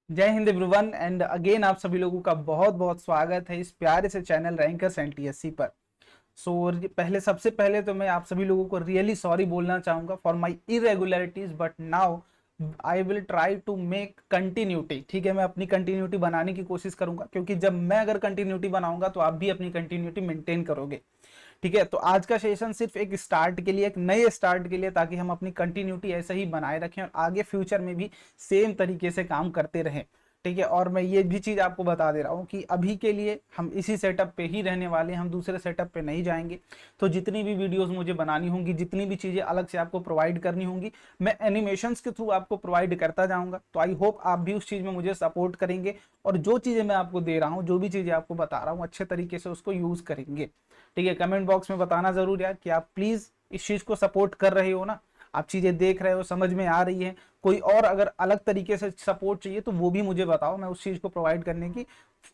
जय Hind everyone and again आप सभी लोगों का बहुत बहुत स्वागत है इस प्यारे से चैनल रैंकर्स एनटीएससी पर। सबसे पहले तो मैं आप सभी लोगों को रियली सॉरी बोलना चाहूंगा for my irregularities, but now I will try to make continuity. ठीक है, मैं अपनी कंटिन्यूटी बनाने की कोशिश करूंगा, क्योंकि जब मैं अगर कंटिन्यूटी बनाऊंगा तो आप भी अपनी कंटिन्यूटी मेंटेन करोगे। ठीक है, तो आज का सेशन सिर्फ एक स्टार्ट के लिए, एक नए स्टार्ट के लिए, ताकि हम अपनी कंटिन्यूटी ऐसे ही बनाए रखें और आगे फ्यूचर में भी सेम तरीके से काम करते रहें। ठीक है, और मैं ये भी चीज आपको बता दे रहा हूँ कि अभी के लिए हम इसी सेटअप पे ही रहने वाले हैं, हम दूसरे सेटअप पे नहीं जाएंगे। तो जितनी भी वीडियोस मुझे बनानी होंगी, जितनी भी चीजें अलग से आपको प्रोवाइड करनी होंगी, मैं एनिमेशंस के थ्रू आपको प्रोवाइड करता जाऊंगा। तो आई होप आप भी उस चीज में मुझे सपोर्ट करेंगे और जो चीजें मैं आपको दे रहा हूँ, जो भी चीजें आपको बता रहा हूँ, अच्छे तरीके से उसको यूज करेंगे। ठीक है, कमेंट बॉक्स में बताना जरूर यार कि आप प्लीज इस चीज को सपोर्ट कर रहे हो ना, आप चीजें देख रहे हो, समझ में आ रही है। कोई और अगर अलग तरीके से सपोर्ट चाहिए तो वो भी मुझे बताओ, मैं उस चीज को प्रोवाइड करने की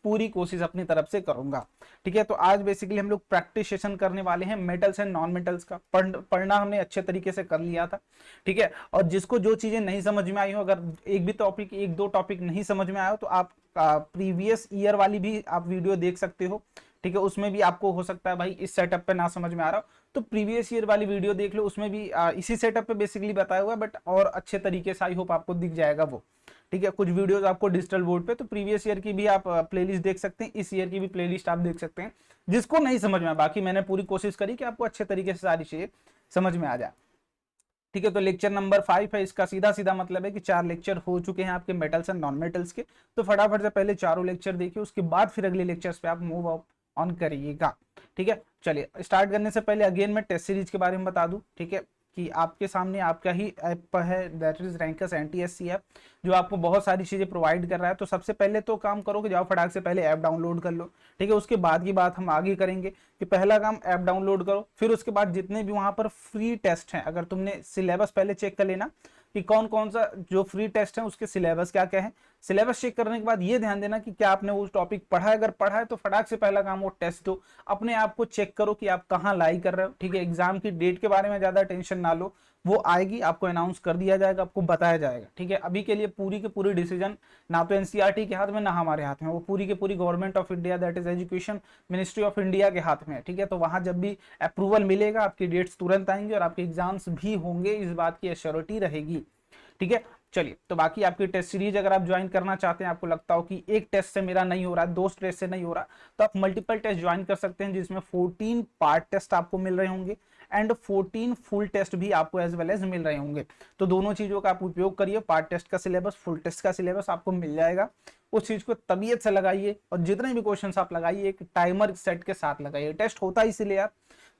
पूरी कोशिश अपनी तरफ से करूंगा। ठीक है, तो आज बेसिकली हम लोग प्रैक्टिस सेशन करने वाले हैं मेटल्स एंड नॉन मेटल्स का। पढ़ना हमने अच्छे तरीके से कर लिया था। ठीक है, और जिसको जो चीजें नहीं समझ में आई हो, अगर एक भी टॉपिक, एक दो टॉपिक नहीं समझ में आया हो, तो आप प्रीवियस ईयर वाली भी आप वीडियो देख सकते हो। ठीक है, उसमें भी आपको हो सकता है भाई इस सेटअप पे ना समझ में आ रहा हो, तो प्रीवियस ईयर वाली वीडियो देख लो, उसमें भी इसी सेटअप पे बेसिकली बताया हुआ है, बट और अच्छे तरीके से आई होप आपको दिख जाएगा वो। ठीक है, कुछ वीडियोस आपको डिजिटल बोर्ड पे, तो प्रीवियस ईयर की भी आप प्लेलिस्ट देख सकते हैं, इस ईयर की भी प्लेलिस्ट आप देख सकते हैं। जिसको नहीं समझ में आया, बाकी मैंने पूरी कोशिश करी कि आपको अच्छे तरीके से सारी चीजें समझ में आ जाए। ठीक है, तो लेक्चर नंबर 5 है, इसका सीधा सीधा मतलब है कि 4 लेक्चर हो चुके हैं आपके मेटल्स एंड नॉन मेटल्स के। तो फटाफट से पहले चारों लेक्चर देखिए, उसके बाद फिर अगले लेक्चर्स पे आप मूव ऑन करिएगा। ठीक है, चलिए स्टार्ट करने से पहले अगेन मैं टेस्ट सीरीज के बारे में बता दूं। ठीक है, कि आपके सामने आपका ही ऐप है, that is rankers NTSC app, जो आपको बहुत सारी चीजें प्रोवाइड कर रहा है। तो सबसे पहले तो काम करो कि जाओ फटाक से पहले ऐप डाउनलोड कर लो। ठीक है, उसके बाद की बात हम आगे करेंगे कि पहला काम ऐप डाउनलोड करो, फिर उसके बाद जितने भी वहां पर फ्री टेस्ट हैं, अगर तुमने सिलेबस पहले चेक कर लेना कि कौन कौन सा जो फ्री टेस्ट है उसके सिलेबस क्या क्या है। सिलेबस चेक करने के बाद ये ध्यान देना कि क्या आपने वो टॉपिक पढ़ा है, अगर पढ़ा है तो फटाक से पहला काम वो टेस्ट दो। अपने आप को चेक करो कि आप कहाँ लाई कर रहे हो। ठीक है, एग्जाम की डेट के बारे में ज्यादा टेंशन ना लो, वो आएगी, आपको अनाउंस कर दिया जाएगा, आपको बताया जाएगा। ठीक है, अभी के लिए पूरी की पूरी डिसीजन ना तो एनसीईआरटी के हाथ में ना हमारे हाथ में, वो पूरी की पूरी government of India, that is education ministry of India के हाथ में है। ठीक है, तो वहां जब भी अप्रूवल मिलेगा आपकी डेट्स तुरंत आएंगे और आपके एग्जाम्स भी होंगे, इस बात की एश्योरिटी रहेगी। ठीक है, चलिए, तो बाकी आपकी टेस्ट सीरीज अगर आप ज्वाइन करना चाहते हैं, आपको लगता हो कि एक टेस्ट से मेरा नहीं हो रहा, दो टेस्ट से नहीं हो रहा, तो आप मल्टीपल टेस्ट ज्वाइन कर सकते हैं, जिसमें 14 पार्ट टेस्ट आपको मिल रहे होंगे एंड 14 फुल टेस्ट भी आपको एज वेल एज मिल रहे होंगे। तो दोनों चीजों का आप उपयोग करिए, पार्ट टेस्ट का सिलेबस, फुल टेस्ट का सिलेबस आपको मिल जाएगा। उस चीज को तबीयत से लगाइए और जितने भी क्वेश्चंस आप लगाइए एक टाइमर सेट के साथ लगाइए। टेस्ट होता है इसीलिए यार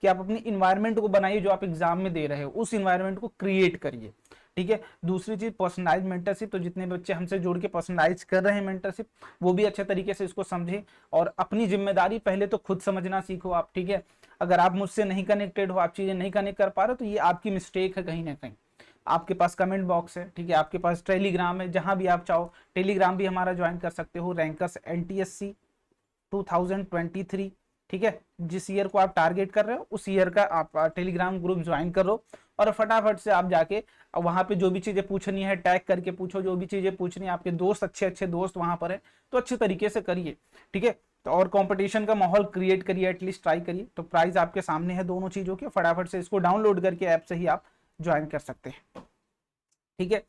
कि आप अपनी इन्वायरमेंट को बनाइए, जो आप एग्जाम में दे रहे हो उस इन्वायरमेंट को क्रिएट करिए। ठीक है, दूसरी चीज पर्सनलाइज मेंटरशिप, तो जितने बच्चे हमसे जुड़ के पर्सनलाइज कर रहे हैं मेंटरशिप, वो भी अच्छे तरीके से इसको समझे और अपनी जिम्मेदारी पहले तो खुद समझना सीखो आप। ठीक है, अगर आप मुझसे नहीं कनेक्टेड हो, आप चीजें नहीं कनेक्ट कर पा रहे हो, तो ये आपकी मिस्टेक है कहीं ना कहीं। आपके पास कमेंट बॉक्स है, ठीक है, आपके पास टेलीग्राम है, जहां भी आप चाहो टेलीग्राम भी हमारा ज्वाइन कर सकते हो, रैंकर्स एनटीएससी 2023। ठीक है, जिस ईयर को आप टारगेट कर रहे हो उस ईयर का आप टेलीग्राम ग्रुप ज्वाइन करो और फटाफट से आप जाके वहां पे जो भी चीजें पूछनी है टैग करके पूछो, जो भी चीजें पूछनी है, आपके दोस्त अच्छे अच्छे दोस्त वहां पर है, तो अच्छे तरीके से करिए। ठीक है, तो और कंपटीशन का माहौल क्रिएट करिए, एटलीस्ट ट्राई करिए। तो प्राइस आपके सामने है दोनों चीजों के, फटाफट से इसको डाउनलोड करके ऐप से ही आप ज्वाइन कर सकते हैं। ठीक है,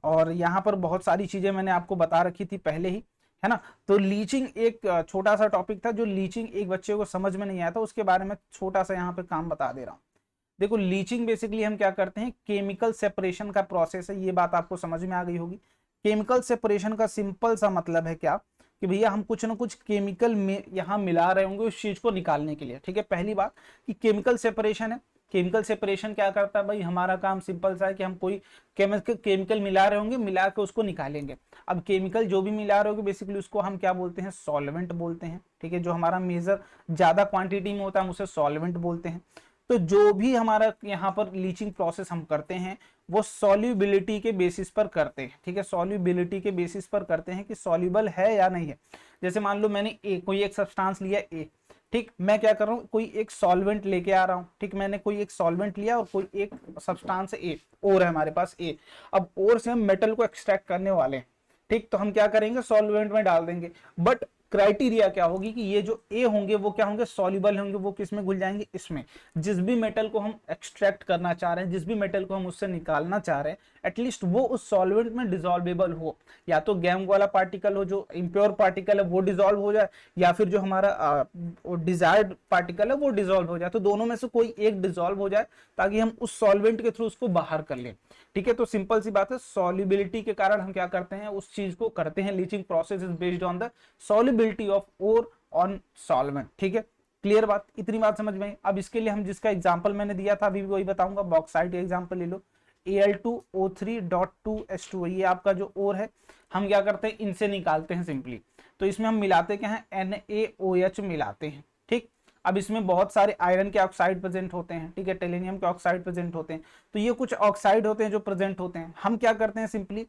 और यहाँ पर बहुत सारी चीजें मैंने आपको बता रखी थी पहले ही, है ना। तो लीचिंग एक छोटा सा टॉपिक था, जो लीचिंग एक बच्चे को समझ में नहीं आया था, उसके बारे में छोटा सा यहाँ पे काम बता दे रहा हूँ। देखो, लीचिंग बेसिकली हम क्या करते हैं, केमिकल सेपरेशन का प्रोसेस है, ये बात आपको समझ में आ गई होगी। केमिकल सेपरेशन का सिंपल सा मतलब है क्या, कि भैया हम कुछ ना कुछ केमिकल में यहाँ मिला रहे होंगे उस चीज को निकालने के लिए। ठीक है, पहली बात कि केमिकल सेपरेशन है। केमिकल सेपरेशन क्या करता है भाई, हमारा काम सिंपल सा है कि हम कोई केमिकल मिला रहे होंगे, मिला के उसको निकालेंगे। अब केमिकल जो भी मिला रहे होंगे बेसिकली उसको हम क्या बोलते हैं, सॉल्वेंट बोलते हैं। ठीक है, जो हमारा मेजर ज्यादा क्वांटिटी में होता है हम उसे सॉल्वेंट बोलते हैं। तो जो भी हमारा यहाँ पर लीचिंग प्रोसेस हम करते हैं वो सॉल्युबिलिटी के बेसिस पर करते हैं। ठीक है, सॉल्युबिलिटी के बेसिस पर करते हैं कि सॉल्युबल है या नहीं है। जैसे मान लो मैंने कोई एक सब्सटेंस लिया ए, ठीक, मैं क्या कर रहा हूँ, कोई एक सॉल्वेंट लेके आ रहा हूँ। ठीक, मैंने कोई एक सॉल्वेंट लिया और कोई एक सब्सटेंस ए, और है हमारे पास ए। अब और से हम मेटल को एक्सट्रैक्ट करने वाले हैं। ठीक, तो हम क्या करेंगे, सॉल्वेंट में डाल देंगे। बट क्राइटेरिया क्या होगी कि ये जो ए होंगे वो क्या होंगे, सॉल्युबल होंगे, वो किस में घुल जाएंगे, इसमें। जिस भी मेटल को हम एक्सट्रैक्ट करना चाह रहे हैं, जिस भी मेटल को हम उससे निकालना चाह रहे हैं, एटलीस्ट वो उस सॉल्वेंट में डिजॉल्वेबल हो। या तो गैम वाला पार्टिकल हो, जो इम्प्योर पार्टिकल है वो डिजॉल्व हो जाए, या फिर जो हमारा डिजायर्ड पार्टिकल है वो डिजॉल्व हो जाए। तो दोनों में से कोई एक डिजॉल्व हो जाए ताकि हम उस सॉल्वेंट के थ्रू उसको बाहर कर लें। ठीक है, तो सिंपल सी बात है, सॉल्युबिलिटी के कारण हम क्या करते हैं, उस चीज को करते हैं। Leaching process is based on the solubility of ore on solvent. ठीक है, क्लियर बात, इतनी बात समझ में आई। अब इसके लिए हम जिसका एग्जांपल मैंने दिया था अभी भी वही बताऊंगा, बॉक्साइट एग्जांपल ले लो। Al2O3.2H2O, ये आपका जो ओर है, हम क्या करते हैं, इनसे निकालते हैं सिंपली। तो इसमें हम मिलाते क्या है, NaOH मिलाते हैं। ठीक, अब इसमें बहुत सारे आयरन के ऑक्साइड प्रेजेंट होते हैं, ठीक है, टेलेनियम के ऑक्साइड प्रेजेंट होते हैं। तो ये कुछ ऑक्साइड होते हैं जो प्रेजेंट होते हैं, हम क्या करते हैं, सिंपली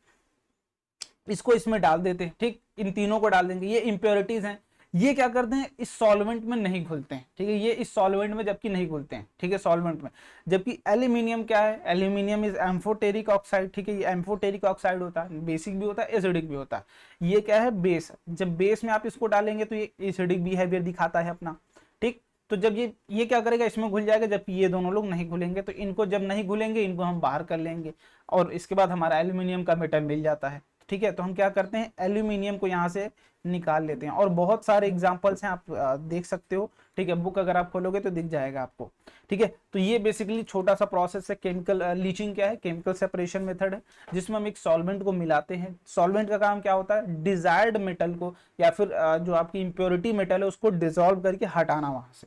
इसको इसमें डाल देते हैं। ठीक, इन तीनों को डाल देंगे। ये इंप्योरिटीज हैं, ये क्या करते हैं, इस सॉल्वेंट में नहीं घुलते हैं। ठीक है, ये इस सॉल्वेंट में जबकि नहीं घुलते हैं। ठीक है, सॉल्वेंट में। जबकि एल्यूमिनियम क्या है, एल्यूमिनियम इज एम्फोटेरिक ऑक्साइड। ठीक है, ये एम्फोटेरिक ऑक्साइड होता है, बेसिक भी होता है, एसिडिक भी होता है। ये क्या है, बेस। जब बेस में आप इसको डालेंगे तो ये एसिडिक बिहेवियर दिखाता है अपना। ठीक, तो जब ये क्या करेगा, इसमें घुल जाएगा, जबकि ये दोनों लोग नहीं घुलेंगे। तो इनको जब नहीं घुलेंगे, इनको हम बाहर कर लेंगे और इसके बाद हमारा एल्यूमिनियम का मेटल मिल जाता है। ठीक है, तो हम क्या करते हैं, एल्यूमिनियम को यहाँ से निकाल लेते हैं। और बहुत सारे एग्जांपल्स हैं, आप देख सकते हो। ठीक है, बुक अगर आप खोलोगे तो दिख जाएगा आपको। ठीक है, तो ये बेसिकली छोटा सा प्रोसेस है। केमिकल लीचिंग क्या है, केमिकल सेपरेशन मेथड है, जिसमें हम एक सॉल्वेंट को मिलाते हैं। सॉल्वेंट का काम क्या होता है, डिजायर्ड मेटल को या फिर जो आपकी इंप्योरिटी मेटल है उसको डिजोल्व करके हटाना वहां से।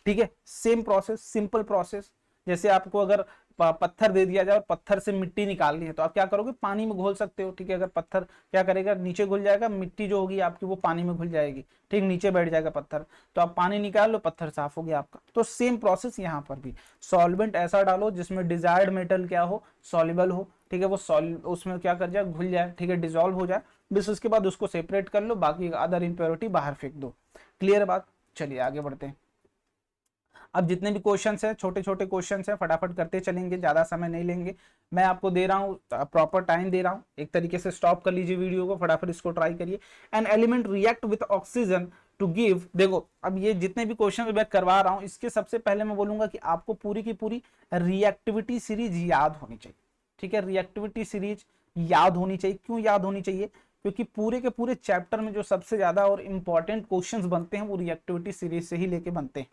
ठीक है, सेम प्रोसेस, सिंपल प्रोसेस। जैसे आपको अगर पत्थर दे दिया जाए और पत्थर से मिट्टी निकालनी है तो आप क्या करोगे, पानी में घोल सकते हो। ठीक है, अगर पत्थर क्या करेगा, नीचे घुल जाएगा, मिट्टी जो होगी आपकी वो पानी में घुल जाएगी। ठीक, नीचे बैठ जाएगा पत्थर, तो आप पानी निकाल लो, पत्थर साफ हो गया आपका। तो सेम प्रोसेस यहाँ पर भी, सॉल्वेंट ऐसा डालो जिसमें डिजायर्ड मेटल क्या हो, सॉल्युबल हो। ठीक है, वो उसमें क्या कर जाए, घुल जाए। ठीक है, डिजोल्व हो जाए। बस उसके बाद उसको सेपरेट कर लो, बाकी अदर इम्प्योरिटी बाहर फेंक दो। क्लियर बात, चलिए आगे बढ़ते हैं। अब जितने भी क्वेश्चंस हैं, छोटे छोटे क्वेश्चंस हैं, फटाफट करते चलेंगे, ज्यादा समय नहीं लेंगे। मैं आपको दे रहा हूँ, प्रॉपर टाइम दे रहा हूँ। एक तरीके से स्टॉप कर लीजिए वीडियो को, फटाफट इसको ट्राई करिए। An element react with oxygen to give, देखो अब ये जितने भी क्वेश्चन मैं करवा रहा हूँ, इसके सबसे पहले मैं बोलूंगा कि आपको पूरी की पूरी रिएक्टिविटी सीरीज याद होनी चाहिए। ठीक है, रिएक्टिविटी सीरीज याद होनी चाहिए। क्यों याद होनी चाहिए, क्योंकि पूरे के पूरे चैप्टर में जो सबसे ज्यादा और इंपॉर्टेंट क्वेश्चंस बनते हैं वो रिएक्टिविटी सीरीज से ही लेके बनते हैं।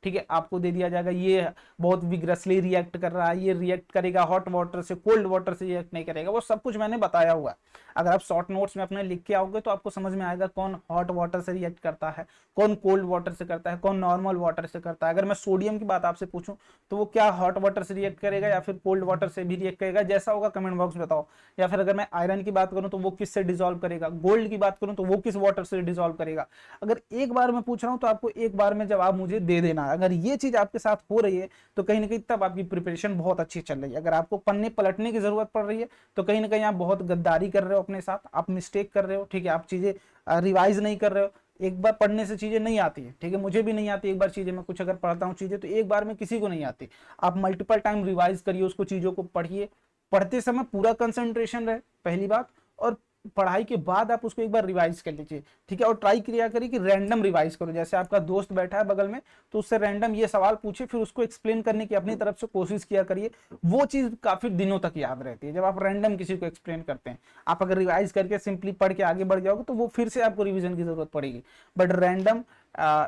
ठीक है, आपको दे दिया जाएगा ये बहुत विग्रसली रिएक्ट कर रहा है, ये रिएक्ट करेगा हॉट वाटर से, कोल्ड वाटर से रिएक्ट नहीं करेगा, वो सब कुछ मैंने बताया हुआ है। अगर आप शॉर्ट नोट्स में अपने लिख के आओगे तो आपको समझ में आएगा कौन हॉट वाटर से रिएक्ट करता है, कौन कोल्ड वाटर से करता है, कौन नॉर्मल वाटर से करता है। अगर मैं सोडियम की बात आपसे पूछूं तो वो क्या हॉट वाटर से रिएक्ट करेगा या फिर कोल्ड वाटर से भी रिएक्ट करेगा, जैसा होगा कमेंट बॉक्स में बताओ। या फिर अगर मैं आयरन की बात करूं तो वो किससे डिजोल्व करेगा, गोल्ड की बात करूं तो वो किस वाटर से डिजोल्व करेगा। अगर एक बार मैं पूछ रहा हूं तो आपको एक बार में जवाब मुझे दे देना। अगर ये चीज आपके साथ हो रही है तो कहीं ना कहीं तब आपकी प्रिपरेशन बहुत अच्छी चल रही है। अगर आपको पन्ने पलटने की जरूरत पड़ रही है तो कहीं ना कहीं आप बहुत गद्दारी कर रहे हो अपने साथ, आप मिस्टेक कर रहे हो। ठीक है, आप चीजें रिवाइज नहीं कर रहे हो। एक बार पढ़ने से चीजें नहीं आती है। ठीक है, मुझे भी नहीं आती एक बार चीजें, मैं कुछ अगर पढ़ता हूँ चीजें तो एक बार में किसी को नहीं आती। आप मल्टीपल टाइम रिवाइज करिए उसको, चीजों को पढ़िए, पढ़ते समय पूरा कंसंट्रेशन रहे पहली बात, और पढ़ाई के बाद आप उसको एक बार रिवाइज कर लीजिए। ठीक है, और ट्राई किया करिए कि रैंडम रिवाइज करो। जैसे आपका दोस्त बैठा है बगल में तो उससे रैंडम ये सवाल पूछे, फिर उसको एक्सप्लेन करने की अपनी तरफ से कोशिश किया करिए। वो चीज काफी दिनों तक याद रहती है जब आप रैंडम किसी को एक्सप्लेन करते हैं। आप अगर रिवाइज करके सिंपली पढ़ के आगे बढ़ जाओगे तो वो फिर से आपको रिविजन की जरूरत पड़ेगी। बट रैंडम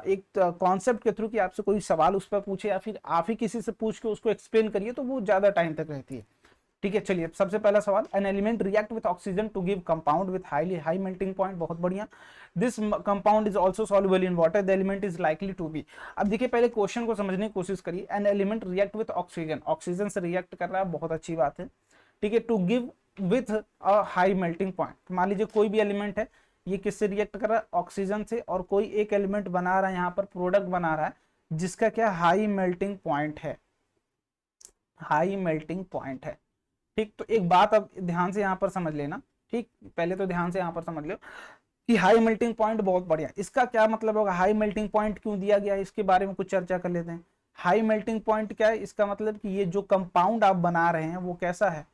एक कॉन्सेप्ट के थ्रू कि आपसे कोई सवाल उस पर पूछे या फिर आप ही किसी से पूछ के उसको एक्सप्लेन करिए तो वो ज्यादा टाइम तक रहती है। ठीक है, चलिए सबसे पहला सवाल, an element react with oxygen to give compound with high melting point. बहुत बढ़िया, this compound is also soluble in water, the element is likely to be. अब देखिए पहले क्वेश्चन को समझने की कोशिश करिए। An element react with oxygen, oxygen से रिएक्ट कर रहा है, बहुत अच्छी बात है। ठीक है, to give with a high melting point, मान लीजिए कोई भी एलिमेंट है, ये किससे रिएक्ट कर रहा है, ऑक्सीजन से, और कोई एक एलिमेंट बना रहा है, यहाँ पर प्रोडक्ट बना रहा है जिसका क्या हाई मेल्टिंग पॉइंट है, हाई मेल्टिंग पॉइंट है। ठीक, तो एक बात अब ध्यान से यहाँ पर समझ लेना। ठीक, पहले तो ध्यान से यहाँ पर समझ लो कि हाई मेल्टिंग पॉइंट बहुत बढ़िया, इसका क्या मतलब होगा, हाई मेल्टिंग पॉइंट क्यों दिया गया है इसके बारे में कुछ चर्चा कर लेते हैं। हाई मेल्टिंग पॉइंट क्या है, इसका मतलब कि ये जो कंपाउंड आप बना रहे हैं वो कैसा है,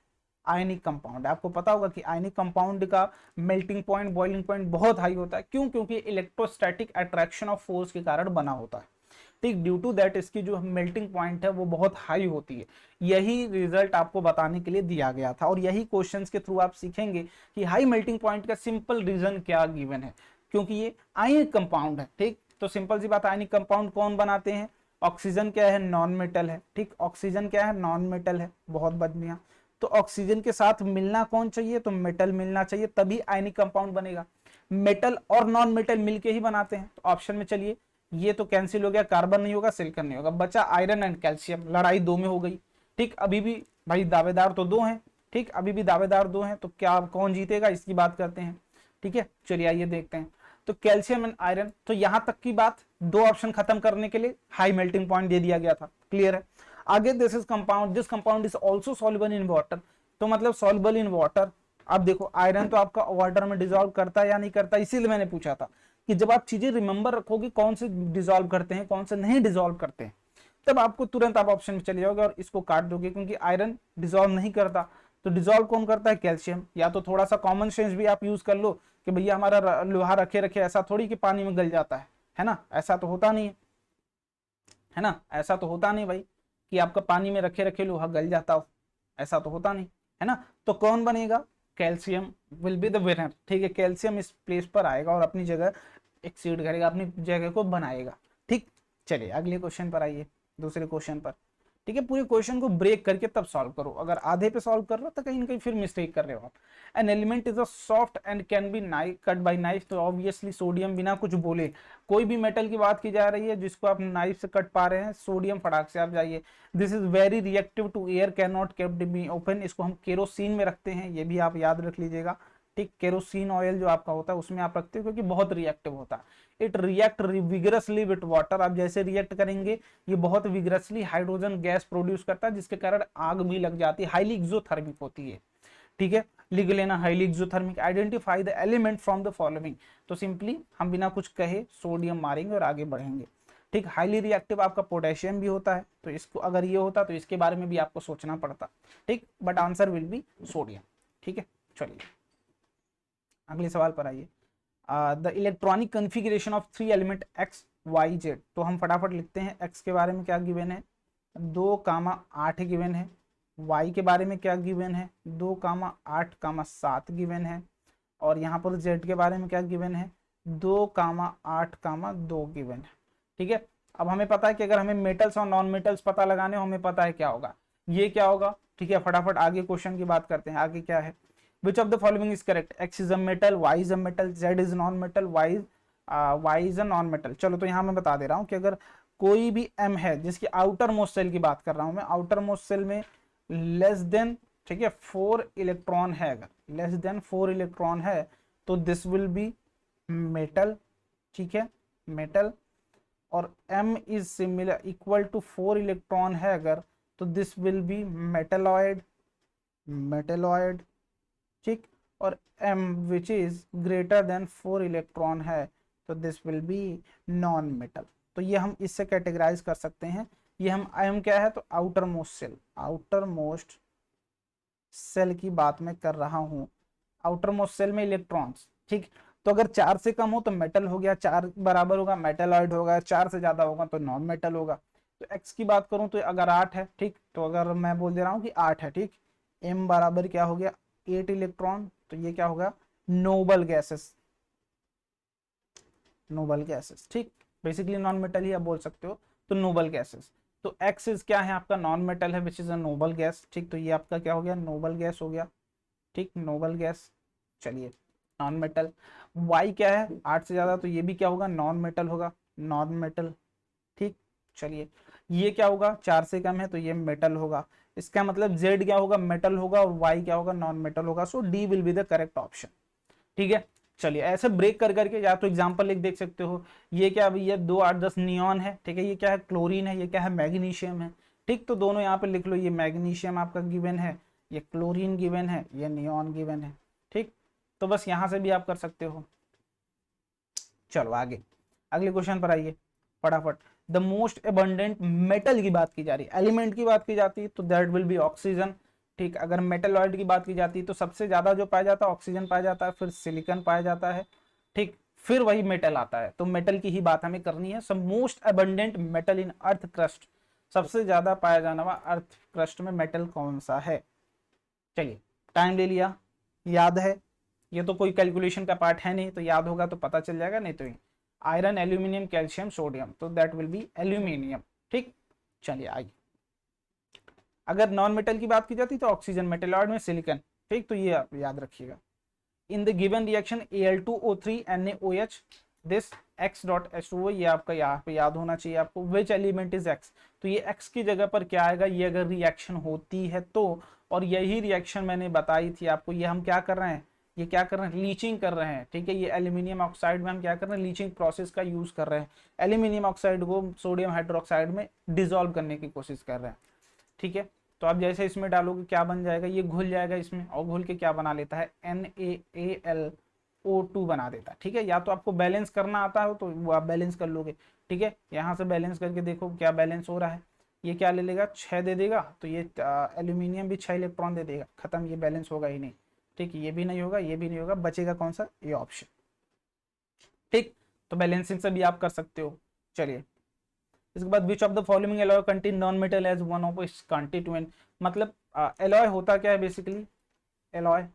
आयनिक कंपाउंड है। आपको पता होगा कि आयनिक कंपाउंड का मेल्टिंग पॉइंट, बॉइलिंग पॉइंट बहुत हाई होता है। क्यों? क्योंकि इलेक्ट्रोस्टैटिक अट्रैक्शन ऑफ फोर्स के कारण बना होता है, ठीक। ड्यू टू दैट इसकी जो मेल्टिंग पॉइंट है वो बहुत हाई होती है। यही रिजल्ट आपको बताने के लिए दिया गया था और यही क्वेश्चंस के थ्रू आप सीखेंगे कि हाई मेल्टिंग पॉइंट का सिंपल रीजन क्या गिवन है, क्योंकि ये आयनिक कंपाउंड है, ठीक। तो सिंपल सी बात, आयनिक कंपाउंड कौन बनाते हैं? ऑक्सीजन क्या है? नॉन मेटल है, ठीक। ऑक्सीजन क्या है? नॉन मेटल है, बहुत बढ़िया। तो ऑक्सीजन के साथ मिलना कौन चाहिए? तो मेटल मिलना चाहिए, तभी आयनिक कंपाउंड बनेगा। मेटल और नॉन मेटल मिलके ही बनाते हैं। तो ऑप्शन में चलिए, ये तो कैंसिल हो गया, कार्बन नहीं होगा, सिलिकॉन नहीं होगा, बचा आयरन एंड कैल्शियम। लड़ाई दो में हो गई, ठीक। अभी भी भाई दावेदार तो दो हैं, ठीक, अभी भी दावेदार दो हैं। तो क्या कौन जीतेगा इसकी बात करते हैं, ठीक है। चलिए आइए देखते हैं। तो कैल्शियम एंड आयरन, तो यहां तक की बात, दो ऑप्शन खत्म करने के लिए हाई मेल्टिंग पॉइंट दे दिया गया था, क्लियर है। आगे this is compound, this compound is also soluble in water, तो मतलब सॉल्युबल इन वाटर। अब देखो आयरन तो आपका वाटर में डिसॉल्व करता है या नहीं करता, इसीलिए मैंने पूछा था कि जब आप चीजें रिमेंबर रखोगे कौन से डिसॉल्व करते हैं कौन से नहीं डिसॉल्व करते हैं, तब आपको तुरंत आप ऑप्शन में चले जाओगे और इसको काट दोगे, क्योंकि आयरन डिसॉल्व नहीं करता। तो डिसॉल्व कौन करता है? कैल्शियम। या तो थोड़ा सा कॉमन सेंस भी आप यूज कर लो कि भैया हमारा लोहा रखे रखे ऐसा थोड़ी कि पानी में गल जाता है ना, ऐसा तो होता नहीं है ना, ऐसा तो होता नहीं भाई कि आपका पानी में रखे रखे लोहा गल जाता हो, ऐसा तो होता नहीं है ना। तो कौन बनेगा? Calcium will be the winner, ठीक है। कैल्शियम इस प्लेस पर आएगा और अपनी जगह एक्सीड करेगा, अपनी जगह को बनाएगा, ठीक। चलिए अगले क्वेश्चन पर आइए, दूसरे क्वेश्चन पर, ठीक है। पूरे क्वेश्चन को ब्रेक करके तब सॉल्व करो, अगर आधे पे सॉल्व कर रहे हो तो कहीं ना कहीं फिर मिस्टेक कर रहे हो आप। An element is a soft and can be cut by knife, तो ऑब्वियसली सोडियम, बिना कुछ बोले कोई भी मेटल की बात की जा रही है जिसको आप नाइफ से कट पा रहे हैं, सोडियम फटाक से आप जाइए। This is very reactive to air, can not kept be open, इसको हम केरोसिन में रखते हैं, ये भी आप याद रख लीजिएगा, ठीक। केरोसिन ऑयल जो आपका होता है उसमें आप रखते हो क्योंकि बहुत रिएक्टिव होता है। It react vigorously with water, आप जैसे रिएक्ट करेंगे ये बहुत विगरसली हाइड्रोजन गैस प्रोड्यूस करता है जिसके कारण आग भी लग जाती है, हाईली एक्सोथर्मिक होती है, ठीक है। लिख लेना highly exothermic. Identify the element from the following, तो सिंपली हम बिना कुछ कहे सोडियम मारेंगे और आगे बढ़ेंगे, ठीक। हाईली रिएक्टिव आपका पोटेशियम भी होता है, तो इसको अगर ये होता तो इसके बारे में भी आपको सोचना पड़ता, ठीक, but answer will be sodium, ठीक है। चलिए अगले सवाल पर आइए। The electronic configuration of three element x y z, तो हम फटाफट लिखते हैं। एक्स के बारे में क्या गिवन है? 2,8 गिवन है। वाई के बारे में क्या गिवन है? 2,8,7 गिवन है। और यहाँ पर जेड के बारे में क्या गिवन है? 2,8,2 गिवन है, ठीक है। अब हमें पता है कि अगर हमें मेटल्स और नॉन मेटल्स पता लगाने हो, हमें पता है क्या होगा, ये क्या होगा, ठीक है। फटाफट आगे क्वेश्चन की बात करते हैं, आगे क्या है। Which of the following is correct? X is a metal, Y is a metal, Z is non-metal, Y is a non-metal। चलो तो यहाँ मैं बता दे रहा हूँ कि अगर कोई भी M है जिसकी आउटर मोस्ट सेल की बात कर रहा हूँ मैं, आउटर मोस्ट सेल में लेस देन, ठीक है, 4 इलेक्ट्रॉन है, अगर लेस देन 4 इलेक्ट्रॉन है तो दिस विल बी मेटल, ठीक है, मेटल। और M is similar equal to 4 electron है अगर, तो this will be metalloid, metalloid, ठीक। और M which is greater than 4 electron है तो this will be non metal. तो ये हम इससे कैटेगराइज कर सकते हैं। ये हम M क्या है? तो outermost shell, outermost shell की बात मैं कर रहा हूं, आउटर मोस्ट सेल में इलेक्ट्रॉन्स, ठीक। तो अगर 4 से कम हो तो मेटल हो गया, 4 बराबर होगा मेटलॉइड होगा, 4 से ज्यादा होगा तो नॉन मेटल होगा। तो X की बात करूं तो अगर 8 है, ठीक, तो अगर मैं बोल दे रहा हूं कि 8 है, ठीक, M बराबर क्या हो गया? 8 इलेक्ट्रॉन, तो ये क्या होगा? नोबल गैसेस, नोबल गैसेस, ठीक। बेसिकली नॉन मेटल ही आप बोल सकते हो, तो नोबल गैसेस। तो एक्स इज क्या है आपका? नॉन मेटल है which is a noble gas, ठीक। तो ये आपका क्या हो गया? नोबल गैस हो गया, ठीक, नोबल गैस। चलिए नॉन मेटल। वाई क्या है? 8 से ज्यादा, तो ये भी क्या होगा? नॉन मेटल होगा, नॉन मेटल, ठीक। चलिए ये क्या होगा? 4 से कम है तो ये मेटल होगा। इसका मतलब जेड क्या होगा? मेटल होगा, और वाई क्या होगा? नॉन मेटल होगा। So D will be the correct option, ठीक है। चलिए ऐसे ब्रेक कर करके या तो एग्जांपल लिख देख सकते हो। ये क्या भैया? 2, 8, 10 नियॉन है, ठीक है। ये क्या है? क्लोरीन है। ये क्या है? मैग्नीशियम है, ठीक। तो दोनों यहाँ पे लिख लो, ये मैग्नीशियम आपका गिवन है, ये क्लोरीन गिवन है, ये नियॉन गिवन है, ठीक। तो बस यहाँ से भी आप कर सकते हो। चलो आगे अगले क्वेश्चन पर आइए फटाफट। द मोस्ट एबंडेंट मेटल की बात की जा रही है, एलिमेंट की बात की जाती है, तो दैट विल बी ऑक्सीजन, ठीक, अगर मेटलॉइड की बात की जाती है तो सबसे ज्यादा जो पाया जाता है ऑक्सीजन पाया जाता है, फिर सिलिकॉन पाया जाता है, ठीक, फिर वही मेटल आता है। तो मेटल की ही बात हमें करनी है। सब मोस्ट अबंडेंट मेटल इन अर्थ क्रस्ट, सबसे ज्यादा पाया जाने वाला अर्थ क्रस्ट में मेटल कौन सा है। चलिए, टाइम ले लिया, याद है, ये तो कोई कैलकुलेशन का पार्ट है नहीं, तो याद होगा तो पता चल जाएगा, नहीं तो आयरन, एल्यूमिनियम, कैल्शियम, सोडियम, तो दैट विल बी एल्यूमिनियम। ठीक, चलिए आइए। अगर नॉन मेटल की बात की जाती तो ऑक्सीजन, मेटलॉइड में सिलिकॉन। ठीक, तो ये आप याद रखिएगा। In the given reaction Al2O3 NaOH this X.H2O, ये आपका यहाँ पे याद होना चाहिए आपको। विच एलिमेंट इज X, तो ये X की जगह पर क्या आएगा, ये अगर रिएक्शन होती है तो, और यही रिएक्शन मैंने बताई थी आपको। ये हम क्या कर रहे हैं, ये क्या कर रहे हैं, लीचिंग कर रहे हैं। ठीक है, ये एल्यूमिनियम ऑक्साइड में हम क्या कर रहे हैं, लीचिंग प्रोसेस का यूज कर रहे हैं। एल्यूमिनियम ऑक्साइड को सोडियम हाइड्रोक्साइड में डिसॉल्व करने की कोशिश कर रहे हैं। ठीक है, तो आप जैसे इसमें डालोगे क्या बन जाएगा, ये घुल जाएगा इसमें, और घुल के क्या बना लेता है, NaAlO2 बना देता है। ठीक है, या तो आपको बैलेंस करना आता है तो वो आप बैलेंस कर लोगे। ठीक है, यहाँ से बैलेंस करके देखो क्या बैलेंस हो रहा है। ये क्या ले लेगा, 6 दे देगा, तो ये एल्यूमिनियम भी 6 इलेक्ट्रॉन दे देगा, खत्म, ये बैलेंस होगा ही नहीं। ठीक, ये भी नहीं होगा, ये भी नहीं होगा, बचेगा कौन सा, ये ऑप्शन। ठीक, तो बैलेंसिंग से भी आप कर सकते हो। चलिए, इसके बाद which of the following alloy contain non metal as one of its constituent, मतलब एलॉय होता क्या है बेसिकली, एलॉय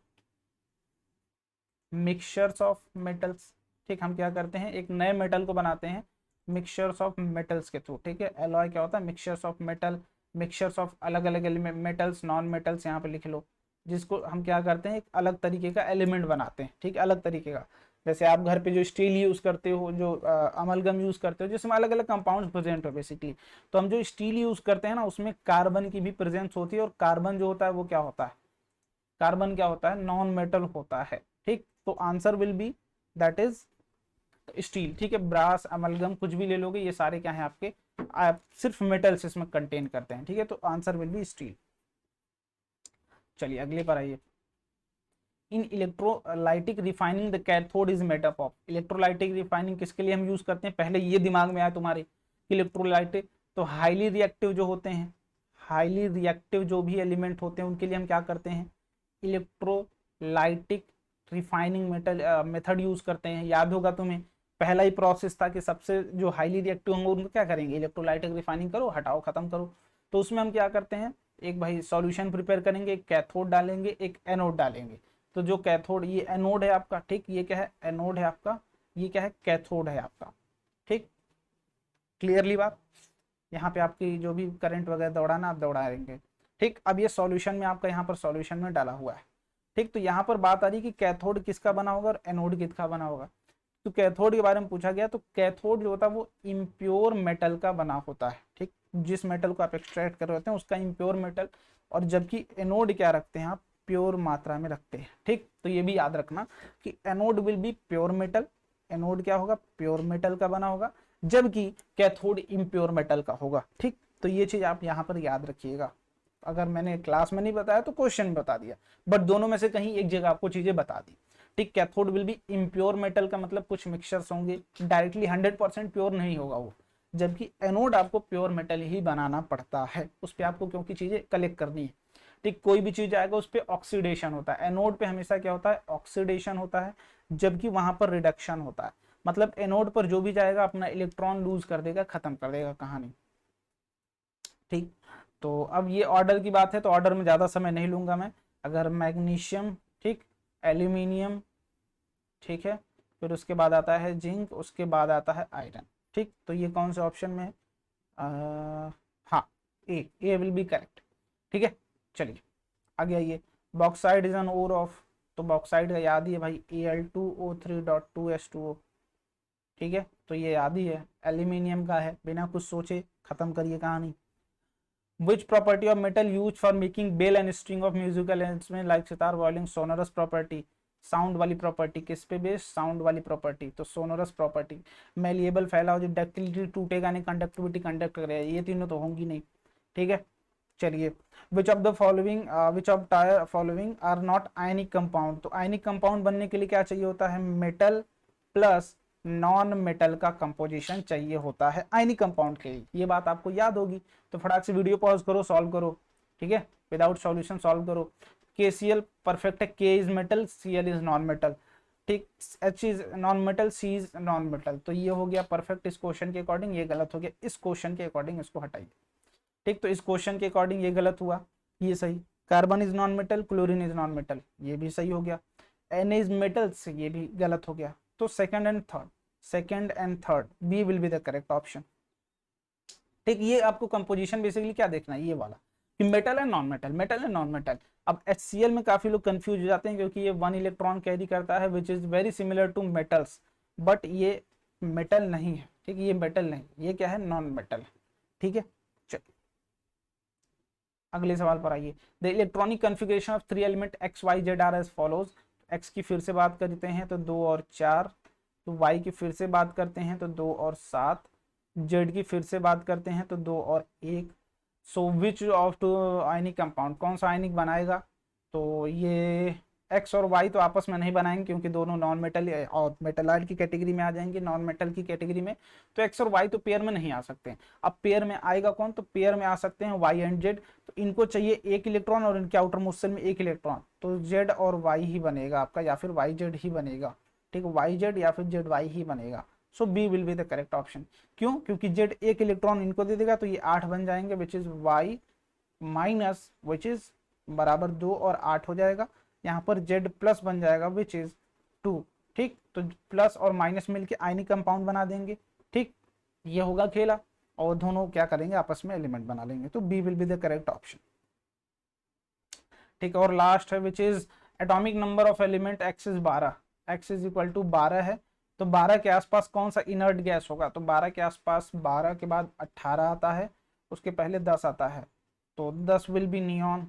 मिक्सचर्स ऑफ मेटल्स। ठीक, हम क्या करते हैं, एक नए मेटल को बनाते हैं मिक्सचर्स ऑफ मेटल्स के थ्रू। ठीक है, एलॉय क्या होता है, mixtures of metal, mixtures of अलग अलग मेटल्स, नॉन मेटल्स यहाँ पे लिख लो, जिसको हम क्या करते हैं, एक अलग तरीके का एलिमेंट बनाते हैं। ठीक, अलग तरीके का, जैसे आप घर पे जो स्टील यूज करते हो, जो अमलगम यूज करते हो, जिसमें अलग अलग कंपाउंड्स प्रेजेंट हो बेसिकली, तो हम जो स्टील यूज करते हैं ना, उसमें कार्बन की भी प्रेजेंस होती है, और कार्बन जो होता है वो क्या होता है, कार्बन क्या होता है, नॉन मेटल होता है। ठीक, तो answer will B that is steel. ठीक है, ब्रास, अमलगम कुछ भी ले लोगे, ये सारे क्या है आपके, आप सिर्फ मेटल्स इसमें कंटेन करते हैं। ठीक है, तो आंसर विल बी स्टील। चलिए अगले पर आइए। In electrolytic refining the cathode is made up of, electrolytic refining किसके लिए हम यूज करते हैं, पहले ये दिमाग में आया तुम्हारे, इलेक्ट्रोलाइटिक तो हाईली रिएक्टिव जो होते हैं, हाईली रिएक्टिव जो भी एलिमेंट होते हैं उनके लिए हम क्या करते हैं, इलेक्ट्रोलाइटिक रिफाइनिंग मेथड यूज करते हैं। याद होगा तुम्हें, पहला ही प्रोसेस था कि सबसे जो हाईली रिएक्टिव होंगे उनको क्या करेंगे, इलेक्ट्रोलाइटिक रिफाइनिंग करो, हटाओ, खत्म करो। तो उसमें हम क्या करते हैं, एक भाई सॉल्यूशन प्रिपेयर करेंगे, एक कैथोड डालेंगे, एक एनोड डालेंगे। तो जो कैथोड, ये एनोड है आपका, ठीक, ये क्या है, एनोड है आपका, ये क्या है, कैथोड है आपका। ठीक, क्लियरली बात, यहाँ पे आपकी जो भी करंट वगैरह दौड़ाना आप दौड़ाएंगे। ठीक, अब ये सॉल्यूशन में आपका, यहाँ पर सॉल्यूशन में डाला हुआ है। ठीक, तो यहाँ पर बात आ रही कि कैथोड किसका बना होगा और एनोड किसका बना होगा। तो कैथोड के बारे में पूछा गया, तो कैथोड जो होता है वो इम्प्योर मेटल का बना होता है। ठीक, जिस मेटल को आप एक्सट्रैक्ट कर रहे होते हैं उसका इम्प्योर मेटल, और जबकि एनोड क्या रखते हैं आप, प्योर मात्रा में रखते हैं। ठीक, तो ये भी याद रखना कि anode will be pure metal, anode क्या होगा, प्योर मेटल का बना होगा, जबकि कैथोड इम्प्योर मेटल का होगा। ठीक, तो ये चीज आप यहाँ पर याद रखिएगा। अगर मैंने क्लास में नहीं बताया तो क्वेश्चन में बता दिया, बट दोनों में से कहीं एक जगह आपको चीजें बता दी। ठीक, cathode will be impure metal का मतलब कुछ मिक्सचर्स होंगे, डायरेक्टली 100% प्योर नहीं होगा वो, जबकि एनोड आपको प्योर मेटल ही बनाना पड़ता है, उस पर आपको क्योंकि चीजें कलेक्ट करनी है। ठीक, कोई भी चीज आएगा उस पर ऑक्सीडेशन होता है, एनोड पे हमेशा क्या होता है, ऑक्सीडेशन होता है, जबकि वहां पर रिडक्शन होता है। मतलब एनोड पर जो भी जाएगा अपना इलेक्ट्रॉन लूज कर देगा, खत्म कर देगा कहानी। ठीक, तो अब ये ऑर्डर की बात है, तो ऑर्डर में ज़्यादा समय नहीं लूँगा मैं। अगर मैग्नीशियम, ठीक, एल्यूमिनियम, ठीक है, फिर उसके बाद आता है जिंक, उसके बाद आता है आयरन। ठीक, तो ये कौन से ऑप्शन में है, हाँ, ए विल बी करेक्ट। ठीक है, चलिए आगे आइए। Bauxite is an ore of, तो बॉक्साइड का याद ही है भाई, Al2O3.2H2O। ठीक है, तो ये याद ही है, एल्यूमिनियम का है, बिना कुछ सोचे खत्म करिए कहानी। Which property of metal used for making bell and string of musical instrument like sitar, violin, sonorous property, sound वाली प्रॉपर्टी, किस पे बेस्ड, साउंड वाली प्रॉपर्टी, तो सोनोरस प्रॉपर्टी। मेलिएबल, फैला हो, जो डक्टिलिटी, टूटेगा नहीं, कंडक्टिविटी, कंडक्ट करेगा, ये तीनों तो होंगी नहीं। ठीक है, चलिए। Which of the following which of the following are not ionic compound, तो आयनिक कंपाउंड बनने के लिए क्या चाहिए होता है, मेटल प्लस नॉन मेटल का कंपोजिशन चाहिए होता है आयनिक कंपाउंड के लिए। ये बात आपको याद होगी, तो फटाक से वीडियो पॉज करो, सॉल्व करो। ठीक है, विदाउट सॉल्यूशन सॉल्व करो। KCl परफेक्ट है, K is metal, Cl is non metal, ठीक, H is non metal, C is non metal. तो ये हो गया परफेक्ट इस क्वेश्चन के अकॉर्डिंग, ये गलत हो गया इस क्वेश्चन के अकॉर्डिंग, इसको हटाइए। ठीक, तो इस क्वेश्चन के अकॉर्डिंग ये गलत हुआ, ये सही। Carbon is non metal, chlorine is non metal, ये भी सही हो गया। Na इज मेटल्स, ये भी गलत हो गया। तो second and third B will be the correct option. ठीक, ये आपको कंपोजिशन बेसिकली क्या देखना है, ये वाला कि मेटल है नॉन मेटल, मेटल है नॉन मेटल। अब HCl में काफी लोग कंफ्यूज हो जाते हैं क्योंकि ये 1 इलेक्ट्रॉन कैरी करता है which is very similar to metals, but ये मेटल नहीं है। ठीक, ये मेटल नहीं, ये क्या है, नॉन मेटल। ठीक है, चलिए अगले सवाल पर आइए। The electronic configuration of 3 element x y z are as follows. X की फिर से बात करते हैं तो 2 और 4, तो वाई की फिर से बात करते हैं तो 2 और 7, जेड की फिर से बात करते हैं तो 2 और 1। So which of two ionic compound, कौन सा आयनिक बनाएगा? तो ये एक्स और वाई तो आपस में नहीं बनाएंगे क्योंकि दोनों नॉन मेटल और मेटलॉइड की कैटेगरी में आ जाएंगे, नॉन मेटल की कैटेगरी में। तो एक्स और वाई तो पेयर में नहीं आ सकते। अब पेयर में आएगा कौन? तो पेयर में आ सकते हैं वाई एंड जेड। तो इनको चाहिए एक इलेक्ट्रॉन और इनके आउटर मोस्ट शेल में एक इलेक्ट्रॉन, तो जेड और वाई ही बनेगा आपका, या फिर वाई जेड ही बनेगा। ठीक, वाई जेड या फिर जेड वाई ही बनेगा। So B will be the correct option. क्यों? क्योंकि जेड एक इलेक्ट्रॉन इनको दे देगा तो ये 8 बन जाएंगे, which is y minus which is बराबर 2 और 8 हो जाएगा। यहाँ पर जेड प्लस बन जाएगा विच इज 2। ठीक, तो प्लस और माइनस मिलके आयनिक कंपाउंड बना देंगे। ठीक, ये होगा खेला, और दोनों क्या करेंगे, आपस में एलिमेंट बना लेंगे। तो B will be the correct option. ठीक, और लास्ट है which is atomic number of element x is 12, x is equal to 12 है। तो 12 के आसपास कौन सा इनर्ट गैस होगा? तो 12 के आसपास 12 के बाद 18 आता है, उसके पहले 10 आता है, तो 10 विल बी नियॉन।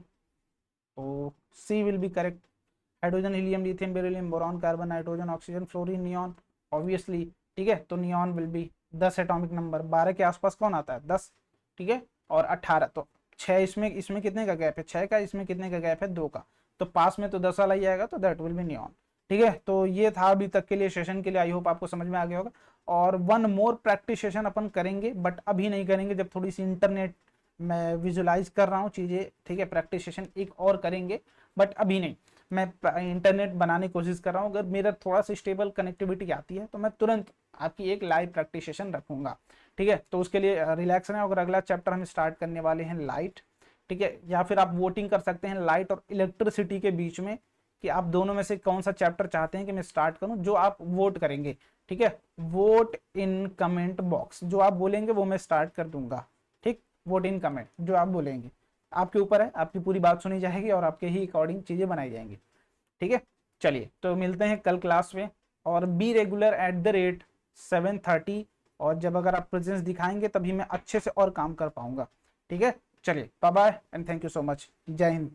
तो C will be correct. Hydrogen, helium, lithium, beryllium, boron, carbon, nitrogen, oxygen, fluorine, neon, obviously. ठीक है, तो neon will be 10 atomic number. 12 के आसपास कौन आता है? 10। ठीक है, और 18, तो 6 इसमें कितने का गैप है? 6 का। इसमें कितने का गैप है? 2 का। तो पास में तो 10 वाला ही आएगा, तो दैट विल बी नियॉन। ठीक है, तो ये था अभी तक के लिए सेशन के लिए। आई होप आपको समझ में आ गया होगा। और वन मोर प्रैक्टिस सेशन अपन करेंगे, बट अभी नहीं करेंगे, जब थोड़ी सी इंटरनेट मैं विजुलाइज कर रहा हूँ चीज़ें। ठीक है, प्रैक्टिस सेशन एक और करेंगे, बट अभी नहीं। मैं इंटरनेट बनाने की कोशिश कर रहा हूँ, अगर मेरा थोड़ा सा स्टेबल कनेक्टिविटी आती है तो मैं तुरंत आपकी एक लाइव प्रैक्टिस सेशन रखूंगा। ठीक है, तो उसके लिए रिलैक्स रहें। अगर अगला चैप्टर हम स्टार्ट करने वाले हैं लाइट। ठीक है, या फिर आप वोटिंग कर सकते हैं लाइट और इलेक्ट्रिसिटी के बीच में कि आप दोनों में से कौन सा चैप्टर चाहते हैं कि मैं स्टार्ट करूं, जो आप वोट करेंगे। ठीक है, वोट इन कमेंट बॉक्स, जो आप बोलेंगे वो मैं स्टार्ट कर दूंगा। ठीक, वोट इन कमेंट, जो आप बोलेंगे आपके ऊपर है, आपकी पूरी बात सुनी जाएगी और आपके ही अकॉर्डिंग चीजें बनाई जाएंगी। ठीक है, चलिए तो मिलते हैं कल क्लास में। और be regular at the rate 7:30, और जब अगर आप प्रेजेंस दिखाएंगे तभी मैं अच्छे से और काम कर पाऊंगा। ठीक है, चलिए bye bye and thank you so much. Jai Hind.